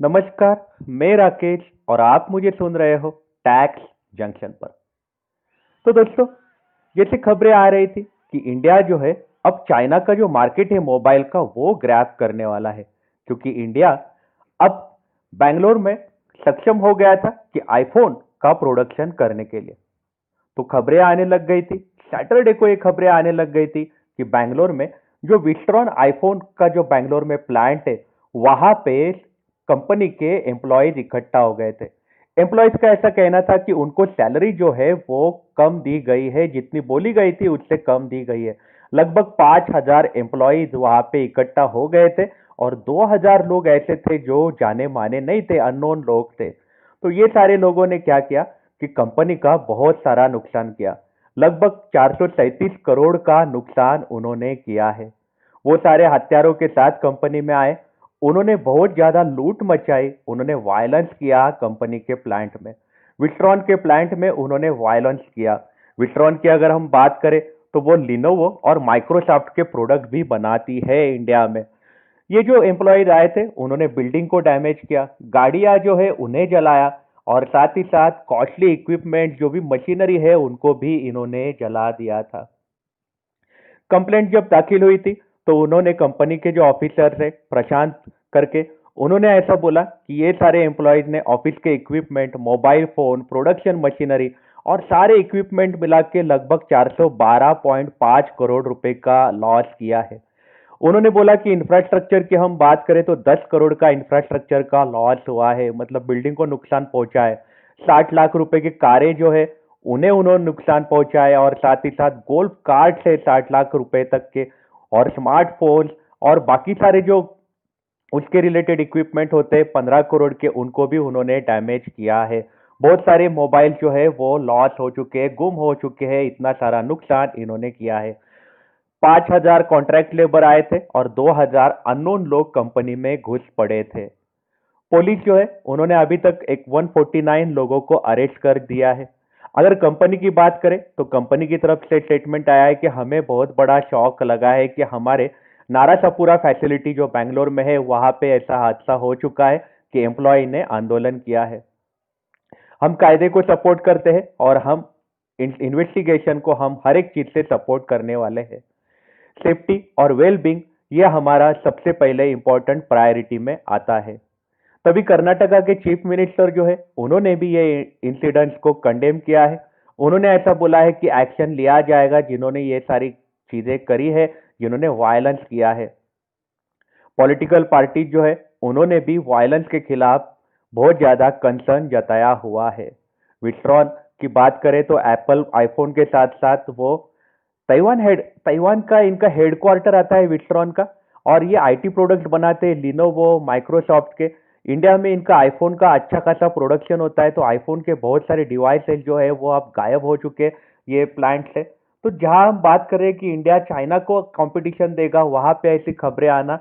नमस्कार। मैं राकेश और आप मुझे सुन रहे हो टैक्स जंक्शन पर। तो दोस्तों, जैसे खबरें आ रही थी कि इंडिया जो है अब चाइना का जो मार्केट है मोबाइल का वो ग्रैब करने वाला है, क्योंकि इंडिया अब बैंगलोर में सक्षम हो गया था कि आईफोन का प्रोडक्शन करने के लिए। तो खबरें आने लग गई थी, सैटरडे को ये खबरें आने लग गई थी कि बैंगलोर में जो विस्ट्रॉन आईफोन का जो बैंगलोर में प्लांट है, वहां पे कंपनी के एम्प्लॉयज इकट्ठा हो गए थे। एम्प्लॉयज का ऐसा कहना था कि उनको सैलरी जो है वो कम दी गई है, जितनी बोली गई थी उससे कम दी गई है। लगभग 5,000 एम्प्लॉयज वहां पे इकट्ठा हो गए थे और 2,000 लोग ऐसे थे जो जाने माने नहीं थे, अननोन लोग थे। तो ये सारे लोगों ने क्या किया कि कंपनी का बहुत सारा नुकसान किया। लगभग 437 करोड़ का नुकसान उन्होंने किया है। वो सारे हथियारों के साथ कंपनी में आए, उन्होंने बहुत ज्यादा लूट मचाई, उन्होंने वायलेंस किया कंपनी के प्लांट में। विस्ट्रॉन के प्लांट में उन्होंने वायलेंस किया। विस्ट्रॉन की अगर हम बात करें तो वो लिनोवो और माइक्रोसॉफ्ट के प्रोडक्ट भी बनाती है इंडिया में। ये जो एम्प्लॉयज आए थे उन्होंने बिल्डिंग को डैमेज किया, गाड़ियां जो है उन्हें जलाया, और साथ ही साथ कॉस्टली इक्विपमेंट जो भी मशीनरी है उनको भी इन्होंने जला दिया था। कंप्लेंट जब दाखिल हुई थी तो उन्होंने कंपनी के जो ऑफिसर थे प्रशांत करके, उन्होंने ऐसा बोला कि ये सारे एम्प्लॉयज ने ऑफिस के equipment, mobile phone, production machinery और सारे इक्विपमेंट मिला के लगभग 412.5 करोड़ रुपए का लॉस किया है। उन्होंने बोला कि इंफ्रास्ट्रक्चर की हम बात करें तो 10 करोड़ का इंफ्रास्ट्रक्चर का लॉस हुआ है, मतलब बिल्डिंग को नुकसान पहुंचा है। 60 लाख रुपए की कारें जो है उन्हें उन्होंने नुकसान पहुंचाया, और साथ ही साथ गोल्फ कार्ट है 60 लाख रुपए तक के, और स्मार्टफोन और बाकी सारे जो उसके रिलेटेड इक्विपमेंट होते हैं 15 करोड़ के, उनको भी उन्होंने डैमेज किया है। बहुत सारे मोबाइल जो है वो लॉस हो चुके हैं, गुम हो चुके हैं, इतना सारा नुकसान इन्होंने किया है। 5,000 कॉन्ट्रैक्ट लेबर आए थे और 2,000 अननोन लोग कंपनी में घुस पड़े थे। पुलिस जो है उन्होंने अभी तक एक 149 लोगों को अरेस्ट कर दिया है। अगर कंपनी की बात करें तो कंपनी की तरफ से स्टेटमेंट आया है कि हमें बहुत बड़ा शौक लगा है कि हमारे नारासापुरा फैसिलिटी जो बैंगलोर में है वहां पे ऐसा हादसा हो चुका है कि एम्प्लॉय ने आंदोलन किया है। हम कायदे को सपोर्ट करते हैं और हम इन्वेस्टिगेशन को हम हर एक चीज से सपोर्ट करने वाले हैं। सेफ्टी और वेल बींग ये हमारा सबसे पहले इंपॉर्टेंट प्रायोरिटी में आता है। तभी कर्नाटका के चीफ मिनिस्टर जो है उन्होंने भी ये इंसिडेंट्स को कंडेम किया है। उन्होंने ऐसा बोला है कि एक्शन लिया जाएगा जिन्होंने ये सारी चीजें करी है, जिन्होंने वायलेंस किया है। पॉलिटिकल पार्टी जो है उन्होंने भी वायलेंस के खिलाफ बहुत ज्यादा कंसर्न जताया हुआ है। विस्ट्रॉन की बात करें तो एप्पल आईफोन के साथ साथ वो ताइवान का इनका हेडक्वार्टर आता है विस्ट्रॉन का, और ये आईटी प्रोडक्ट बनाते हैं लिनोवो माइक्रोसॉफ्ट के। इंडिया में इनका आईफोन का अच्छा खासा प्रोडक्शन होता है, तो आईफोन के बहुत सारे डिवाइसेज जो है वो अब गायब हो चुके हैं ये प्लांट से। तो जहां हम बात कर रहे हैं कि इंडिया चाइना को कंपटीशन देगा, वहां पे ऐसी खबरें आना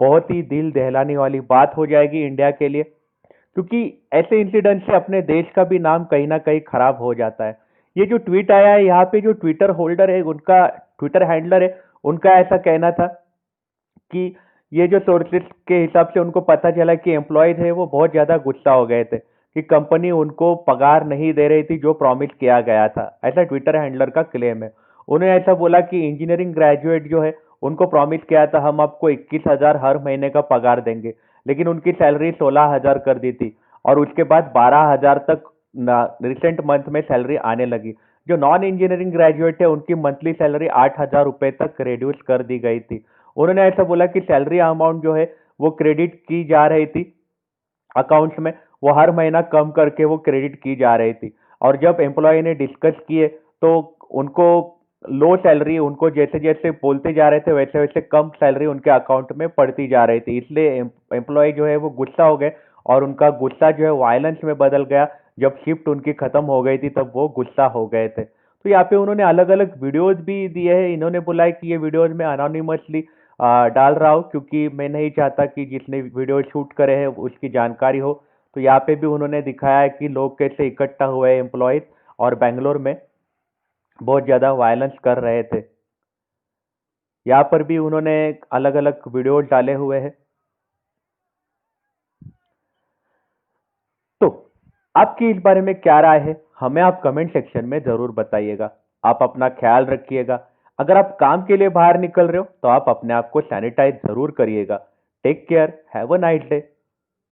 बहुत ही दिल दहलाने वाली बात हो जाएगी इंडिया के लिए, क्योंकि ऐसे इंसिडेंट से अपने देश का भी नाम कहीं ना कहीं खराब हो जाता है। ये जो ट्वीट आया है यहाँ पे, जो ट्विटर होल्डर है उनका, ट्विटर हैंडलर है उनका, ऐसा कहना था कि ये जो सोर्सेस के हिसाब से उनको पता चला कि एम्प्लॉयज है वो बहुत ज्यादा गुस्सा हो गए थे कि कंपनी उनको पगार नहीं दे रही थी जो प्रॉमिस किया गया था। ऐसा ट्विटर हैंडलर का क्लेम है। उन्होंने ऐसा बोला कि इंजीनियरिंग ग्रेजुएट जो है उनको प्रॉमिस किया था हम आपको 21,000 हर महीने का पगार देंगे, लेकिन उनकी सैलरी 16,000 कर दी थी, और उसके बाद 12,000 तक रिसेंट मंथ में सैलरी आने लगी। जो नॉन इंजीनियरिंग ग्रेजुएट है उनकी मंथली सैलरी 8,000 रुपए तक रिड्यूस कर दी गई थी। उन्होंने ऐसा बोला कि सैलरी अमाउंट जो है वो क्रेडिट की जा रही थी अकाउंट्स में, वो हर महीना कम करके वो क्रेडिट की जा रही थी। और जब एम्प्लॉय ने डिस्कस किए तो उनको लो सैलरी, उनको जैसे जैसे बोलते जा रहे थे वैसे वैसे कम सैलरी उनके अकाउंट में पड़ती जा रही थी, इसलिए एम्प्लॉय जो है वो गुस्सा हो गए, और उनका गुस्सा जो है वायलेंस में बदल गया। जब शिफ्ट उनकी खत्म हो गई थी तब वो गुस्सा हो गए थे। तो यहाँ पे उन्होंने अलग अलग वीडियोज भी दिए हैं। इन्होंने बोला है कि ये वीडियोज में अनोनिमसली डाल रहा हूँ क्योंकि मैं नहीं चाहता कि जिसने वीडियो शूट करे हैं उसकी जानकारी हो। तो यहाँ पे भी उन्होंने दिखाया है कि लोग कैसे इकट्ठा हुए एम्प्लॉयज और बेंगलोर में बहुत ज्यादा वायलेंस कर रहे थे। यहाँ पर भी उन्होंने अलग अलग वीडियो डाले हुए हैं। आपकी इस बारे में क्या राय है, हमें आप कमेंट सेक्शन में जरूर बताइएगा। आप अपना ख्याल रखिएगा। अगर आप काम के लिए बाहर निकल रहे हो तो आप अपने आप को सैनिटाइज जरूर करिएगा। Take care, have a nice day.